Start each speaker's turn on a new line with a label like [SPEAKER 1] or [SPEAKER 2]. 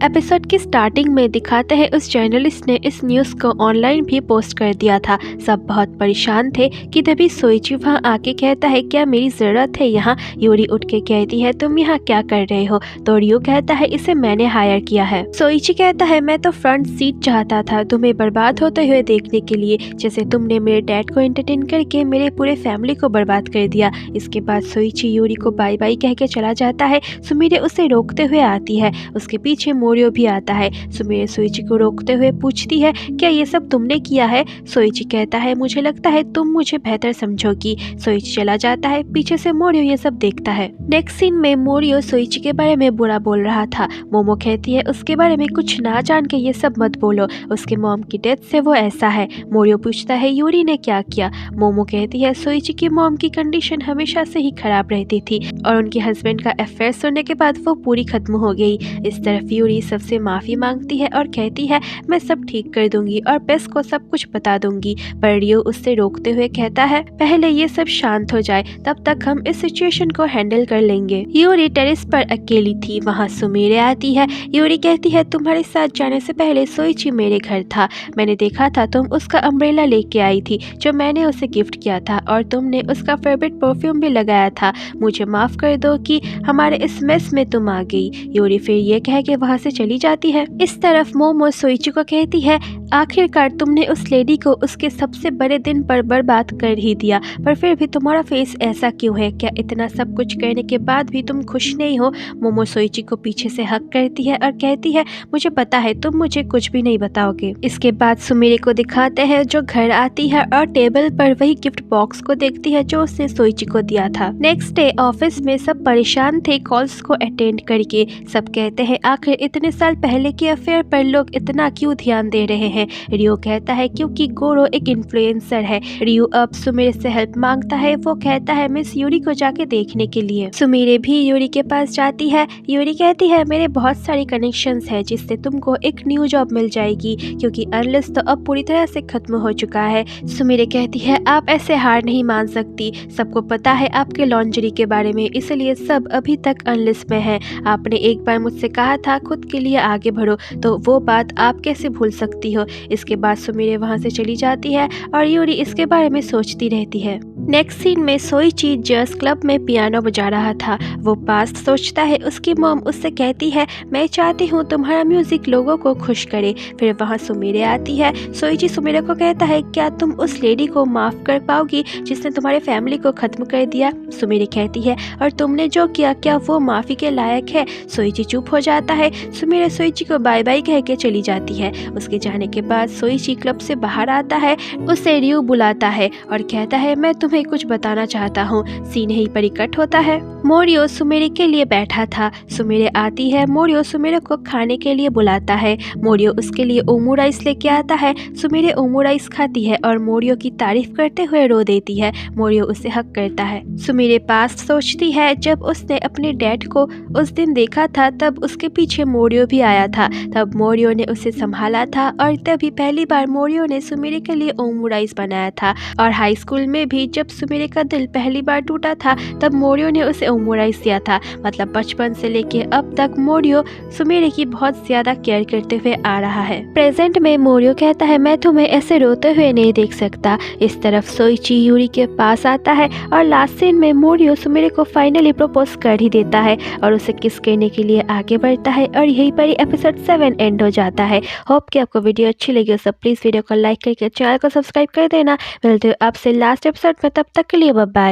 [SPEAKER 1] Episode की starting में दिखाते हैं उस जर्नलिस्ट ने इस न्यूज़ को ऑनलाइन भी पोस्ट कर दिया था। सब बहुत परेशान थे कि तभी सोइची वहाँ आके कहता है क्या मेरी ज़रूरत है यहाँ। यूरी उठ के कहती है तुम यहाँ क्या कर रहे हो। तो रियो कहता है इसे मैंने हायर किया है। सोइची कहता है मैं तो फ्रंट सीट चाहता था तुम्हें बर्बाद होते हुए देखने के लिए, जैसे तुमने मेरे डैड को एंटरटेन करके मेरे पूरे फैमिली को बर्बाद कर दिया। इसके बाद सोइची यूरी को बाय बाय कह के चला जाता है। सुमिरे उसे रोकते हुए आती है। उसके पीछे मोरियो भी आता है। सुमिरे सोइची को रोकते हुए पूछती है क्या ये सब तुमने किया है। सोइची कहता है मुझे लगता है तुम मुझे बेहतर समझोगी। सोइची चला जाता है। पीछे से मोरियो ये सब देखता है। नेक्स्ट सीन में मोरियो सोइची के बारे में बुरा बोल रहा था। मोमो कहती है उसके बारे में कुछ ना जान के ये सब मत बोलो, उसके मॉम की डेथ से वो ऐसा है। मोरियो पूछता है यूरी ने क्या किया। मोमो कहती है सोइची की मॉम की कंडीशन हमेशा से ही खराब रहती थी और उनके हस्बैंड का अफेयर सुनने के बाद वो पूरी खत्म हो गई। इस तरफ यूरी सबसे माफी मांगती है और कहती है मैं सब ठीक कर दूंगी और बेस को सब कुछ बता दूंगी, पर रियो उससे रोकते हुए कहता है पहले ये सब शांत हो जाए, तब तक हम इस सिचुएशन को हैंडल कर लेंगे। यूरी टेरेस पर अकेली थी। वहाँ सुमिरे आती है। यूरी कहती है तुम्हारे साथ जाने से पहले सोइची मेरे घर था, मैंने देखा था तुम उसका अम्ब्रेला लेके आई थी जो मैंने उसे गिफ्ट किया था और तुमने उसका फेवरेट परफ्यूम भी लगाया था। मुझे माफ कर दो कि हमारे इस मेस में तुम आ गई। यूरी फिर ये कह के वहाँ से चली जाती है। इस तरफ मोमो सोइची को कहती है आखिरकार तुमने उस लेडी को उसके सबसे बड़े दिन पर बर्बाद कर ही दिया, पर फिर भी तुम्हारा फेस ऐसा क्यों है। क्या इतना सब कुछ करने के बाद भी तुम खुश नहीं हो। मोमो सोइची को पीछे से हक करती है और कहती है मुझे पता है तुम मुझे कुछ भी नहीं बताओगे। इसके बाद सुमिरे को दिखाते हैं जो घर आती है और टेबल पर वही गिफ्ट बॉक्स को देखती है जो उसने सोइची को दिया था। नेक्स्ट डे ऑफिस में सब परेशान थे कॉल्स को अटेंड करके। सब कहते हैं आखिर इतने साल पहले के अफेयर पर लोग इतना क्यों ध्यान दे रहे हैं। रियो कहता है क्योंकि गोरो एक इन्फ्लुएंसर है। रियो अब सुमिरे से हेल्प मांगता है। वो कहता है मिस यूरी को जाके देखने के लिए। सुमिरे भी यूरी के पास जाती है। यूरी कहती है मेरे बहुत सारे कनेक्शंस हैं जिससे तुमको एक न्यू जॉब मिल जाएगी क्योंकि अनलिस तो अब पूरी तरह से खत्म हो चुका है। सुमिरे कहती है आप ऐसे हार नहीं मान सकती, सबको पता है आपके लॉन्ड्री के बारे में, इसलिए सब अभी तक अनलिस में है। आपने एक बार मुझसे कहा था खुद के लिए आगे बढ़ो, तो वो बात आप कैसे भूल सकती हो। इसके बाद सुमिरे वहाँ से चली जाती है और यूरी इसके बारे में सोचती रहती है। नेक्स्ट सीन में सोइची जैज़ क्लब में पियानो बजा रहा था। वो पास्ट सोचता है। उसकी मॉम उससे कहती है मैं चाहती हूँ तुम्हारा म्यूजिक लोगों को खुश करे। फिर वहाँ सुमिरे आती है। सोइची सुमिरे को कहता है क्या तुम उस लेडी को माफ कर पाओगी जिसने तुम्हारे फैमिली को खत्म कर दिया। सुमिरे कहती है और तुमने जो किया क्या वो माफी के लायक है। सोइची चुप हो जाता है। सुमिरे सोइची को बाय बाय कह के चली जाती है। उसके जाने के बाद सोइची क्लब से बाहर आता है। उसे रियो बुलाता है और कहता है मैं तुम्हें कुछ बताना चाहता हूँ। सीन यहीं पर कट होता है। मोरियो सुमिरे के लिए बैठा था। सुमिरे आती है। मोरियो सुमिरे को खाने के लिए बुलाता है। मोरियो उसके लिए ओमू राइस लेके आता है। सुमिरे ओमू राइस खाती है और मोरियो की तारीफ करते हुए रो देती है। मोरियो उसे हक करता है। सुमिरे पास्ट सोचती है जब उसने अपने डैड को उस दिन देखा था तब उसके पीछे मोरियो भी आया था। तब मोरियो ने उसे संभाला था और तभी पहली बार मोरियो ने सुमिरे के लिए ओमू राइस बनाया था। और हाई स्कूल में भी जब सुमिरे का दिल पहली बार टूटा था तब मोरियो ने उसे ओमू राइस दिया था। मतलब बचपन से लेके अब तक मोरियो सुमिरे की बहुत ज्यादा केयर करते हुए आ रहा है। प्रेजेंट में मोरियो कहता है मैं तुम्हें ऐसे रोते हुए नहीं देख सकता। इस तरफ सोइची यूरी के पास आता है और लास्ट सीन में मोरियो सुमिरे को फाइनली प्रपोज कर ही देता है और उसे किस करने के लिए आगे बढ़ता है और यहीं पर ही एपिसोड 7 एंड हो जाता है। होप कि आपको वीडियो अच्छी लगी हो। सब प्लीज वीडियो को लाइक करके चैनल को सब्सक्राइब कर देना। मिलते हो आपसे लास्ट एपिसोड में, तब तक के लिए बाय बाय।